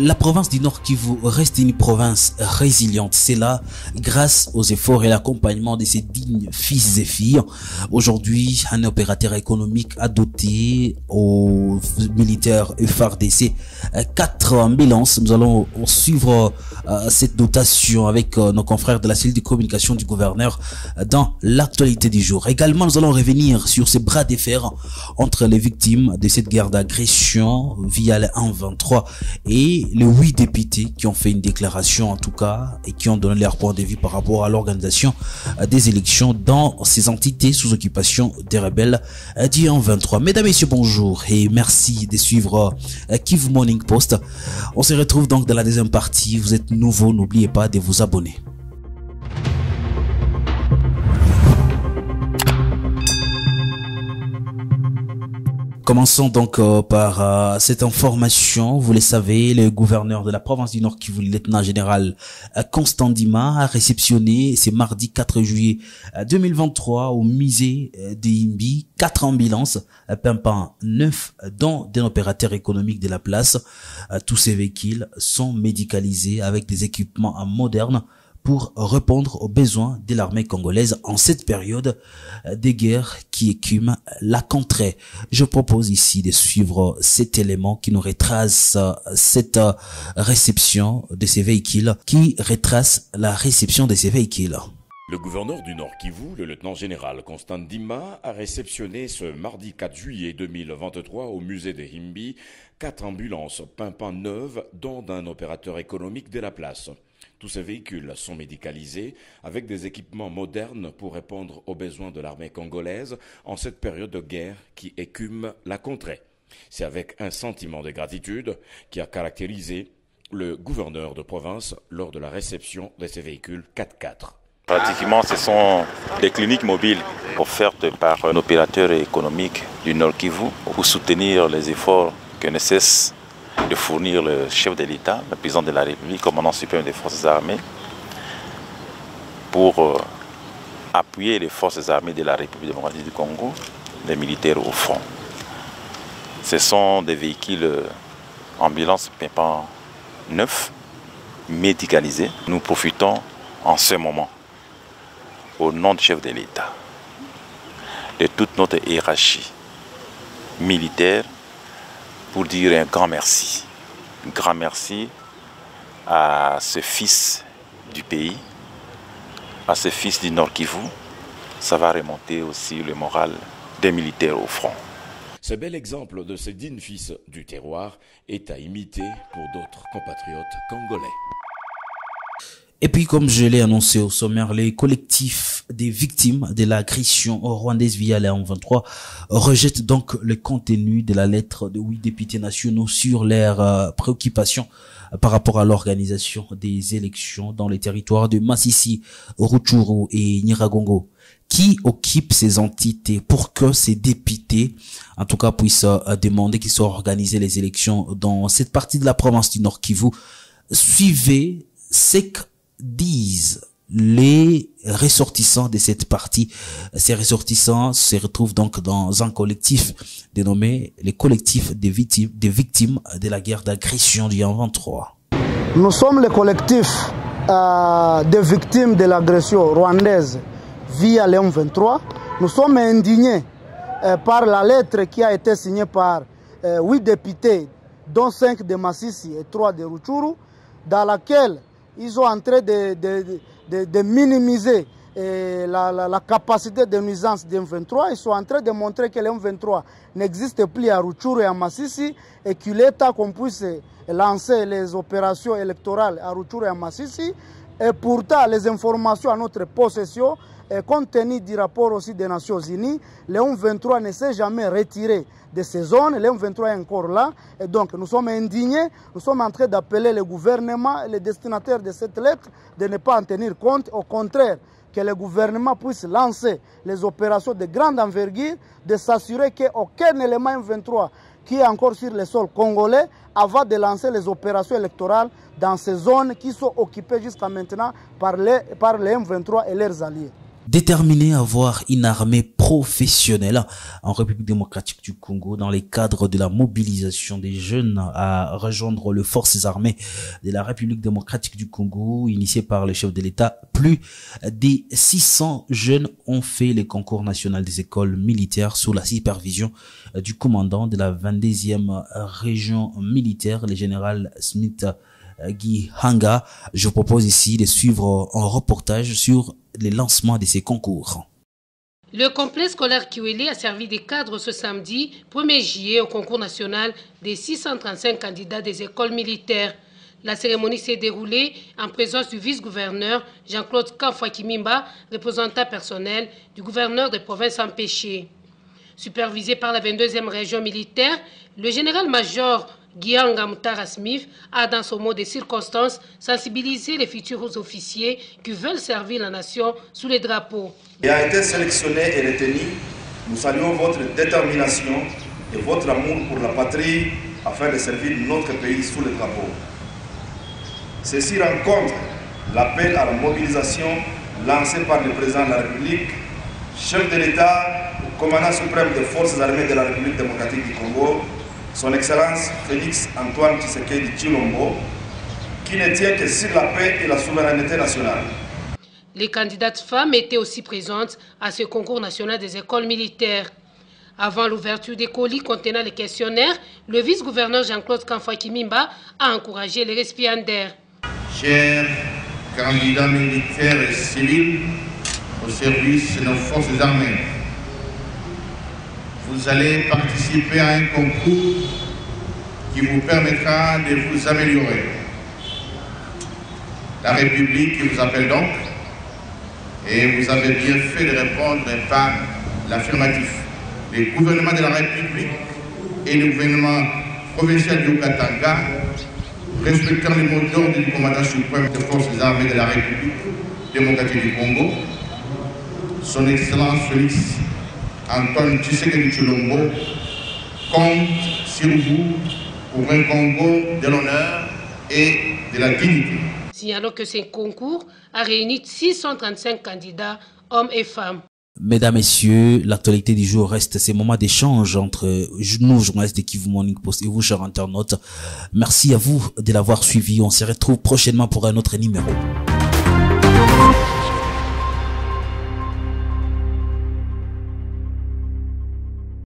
La province du Nord Kivu reste une province résiliente. C'est là grâce aux efforts et l'accompagnement de ses dignes fils et filles. Aujourd'hui, un opérateur économique a doté aux militaires FARDC 4 ambulances. Nous allons suivre cette dotation avec nos confrères de la cellule de communication du gouverneur dans l'actualité du jour. Également, nous allons revenir sur ces bras de fer entre les victimes de cette guerre d'agression via le 1-23 et les 8 députés qui ont fait une déclaration en tout cas et qui ont donné leur point de vue par rapport à l'organisation des élections dans ces entités sous occupation des rebelles du 1-23. Mesdames et messieurs, bonjour et merci de suivre Kivu Morning Post. On se retrouve donc dans la deuxième partie. Vous êtes nouveau, n'oubliez pas de vous abonner. Commençons donc par cette information. Vous le savez, le gouverneur de la province du Nord Kivu, le lieutenant-général Constant Ndima, a réceptionné ce mardi 4 juillet 2023 au musée de Himbi 4 ambulances pimpant 9 dont des opérateurs économiques de la place. Tous ces véhicules sont médicalisés avec des équipements modernes pour répondre aux besoins de l'armée congolaise en cette période de guerre qui écume la contrée. Je propose ici de suivre cet élément qui nous retrace cette réception de ces véhicules, qui retrace la réception de ces véhicules. Le gouverneur du Nord Kivu, le lieutenant-général Constant Ndima, a réceptionné ce mardi 4 juillet 2023 au musée de Himbi 4 ambulances pimpant neuves dont d'un opérateur économique de la place. Tous ces véhicules sont médicalisés avec des équipements modernes pour répondre aux besoins de l'armée congolaise en cette période de guerre qui écume la contrée. C'est avec un sentiment de gratitude qui a caractérisé le gouverneur de province lors de la réception de ces véhicules 4x4. Pratiquement, ce sont des cliniques mobiles offertes par un opérateur économique du Nord Kivu pour soutenir les efforts que ne cesse de fournir le chef de l'État, le président de la République, commandant suprême des forces armées, pour appuyer les forces armées de la République démocratique du Congo, les militaires au front. Ce sont des véhicules ambulances pimpant neufs, médicalisés. Nous profitons en ce moment, au nom du chef de l'État, de toute notre hiérarchie militaire, pour dire un grand merci. Un grand merci à ce fils du pays, à ce fils du Nord Kivu. Ça va remonter aussi le moral des militaires au front. Ce bel exemple de ce digne fils du terroir est à imiter pour d'autres compatriotes congolais. Et puis, comme je l'ai annoncé au sommaire, les collectifs des victimes de l'agression rwandaise via la 1-23 rejettent donc le contenu de la lettre de 8 députés nationaux sur leurs préoccupations par rapport à l'organisation des élections dans les territoires de Masisi, Rutshuru et Nyiragongo, qui occupent ces entités pour que ces députés, en tout cas, puissent demander qu'ils soient organisées les élections dans cette partie de la province du Nord Kivu. Suivez ce que disent les ressortissants de cette partie. Ces ressortissants se retrouvent donc dans un collectif dénommé le collectif des victimes de la guerre d'agression du 1-23. Nous sommes le collectif des victimes de l'agression rwandaise via le 1-23. Nous sommes indignés par la lettre qui a été signée par 8 députés, dont 5 de Masisi et 3 de Rutshuru, dans laquelle ils sont en train de minimiser la capacité de nuisance du M23. Ils sont en train de montrer que le M23 n'existe plus à Rutshuru et à Masisi et qu'il est temps qu'on puisse lancer les opérations électorales à Rutshuru et à Masisi. Et pourtant, les informations à notre possession, compte tenu du rapport aussi des Nations Unies, le M23 ne s'est jamais retiré de ces zones. Le M23 est encore là. Et donc, nous sommes indignés. Nous sommes en train d'appeler le gouvernement et les destinataires de cette lettre de ne pas en tenir compte. Au contraire, que le gouvernement puisse lancer les opérations de grande envergure, de s'assurer qu'aucun élément M23 qui est encore sur le sol congolais avant de lancer les opérations électorales dans ces zones qui sont occupées jusqu'à maintenant par les M23 et leurs alliés. Déterminé à avoir une armée professionnelle en République démocratique du Congo dans les cadres de la mobilisation des jeunes à rejoindre les forces armées de la République démocratique du Congo, initiée par le chef de l'État, plus de 600 jeunes ont fait le concours national des écoles militaires sous la supervision du commandant de la 22e région militaire, le général Smith Guy Hanga. Je vous propose ici de suivre un reportage sur les lancements de ces concours. Le complexe scolaire Kiwele a servi de cadre ce samedi 1er juillet au concours national des 635 candidats des écoles militaires. La cérémonie s'est déroulée en présence du vice-gouverneur Jean-Claude Kamfwa-Kimimba, représentant personnel du gouverneur des provinces empêchées. Supervisé par la 22e région militaire, le général-major Guianga Moutara Smith a, dans son mot de circonstance, sensibilisé les futurs officiers qui veulent servir la nation sous les drapeaux. Il a été sélectionné et retenu. Nous saluons votre détermination et votre amour pour la patrie afin de servir notre pays sous les drapeaux. Ceci rencontre l'appel à la mobilisation lancé par le président de la République, chef de l'État, commandant suprême des forces armées de la République démocratique du Congo, son Excellence Félix Antoine Tshisekedi Tshilombo, qui ne tient que sur la paix et la souveraineté nationale. Les candidates femmes étaient aussi présentes à ce concours national des écoles militaires. Avant l'ouverture des colis contenant les questionnaires, le vice-gouverneur Jean-Claude Kamfwa-Kimimba a encouragé les récipiendaires. Chers candidats militaires et civils au service de nos forces armées, vous allez participer à un concours qui vous permettra de vous améliorer. La République vous appelle donc et vous avez bien fait de répondre par l'affirmatif. Le gouvernement de la République et le gouvernement provincial du Katanga, respectant les mots d'ordre du commandant suprême des forces armées de la République démocratique du Congo, son Excellence Félix Antoine Tshisekedi Tshilombo compte sur vous pour un Congo de l'honneur et de la dignité. Signalons que ce concours a réuni 635 candidats, hommes et femmes. Mesdames, Messieurs, l'actualité du jour reste ces moments d'échange entre nous, journalistes de Kivu Morning Post, et vous, chers internautes. Merci à vous de l'avoir suivi. On se retrouve prochainement pour un autre numéro.